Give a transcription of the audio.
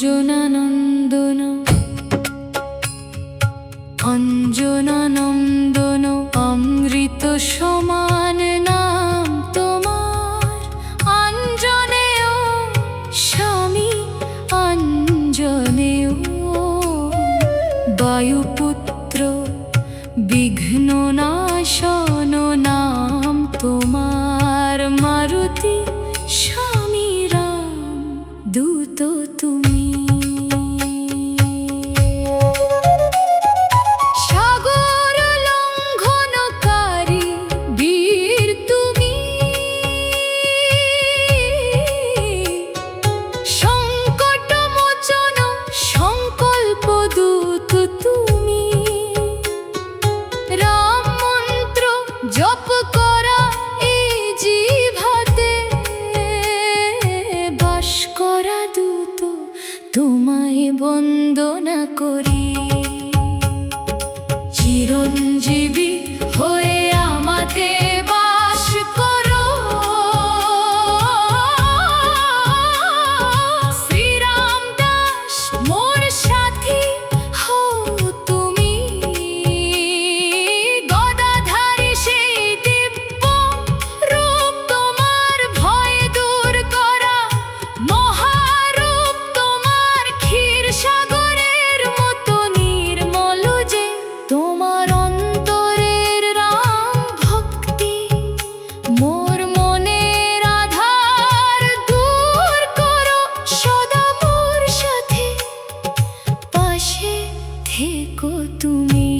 অঞ্জনানন্দন অঞ্জনানন্দন অমৃত সমান নাম তোমার। অঞ্জনেয় স্বামী অঞ্জনেয়, বায়ুপুত্র বিঘ্ননাশন নাম তোমার। মারুতি স্বামী রাম দূত তুমি। সাগর লঙ্ঘনকারী বীর তুমি, সংকট মোচন সংকল্প দূত তুমি। রাম মন্ত্র জপ করা এই জিহ্বাতে, বাস করা দূত তোমায় বন্দনা করি। চিরঞ্জীবী হয়ে আমাতে বাস করো, শ্রীরাম দাস মোর সাথী হও তুমি। গদাধারী সেই দিব্য রূপ তোমার, ভয় দূর করা মহারূপ তোমার। ক্ষীর সাগরের মতো নির্মল যে তোমার অন্তরের রাম ভক্তি। মোর মনের আধার দূর করো, সদা মোর সাথে পাশে থেকো তুমি।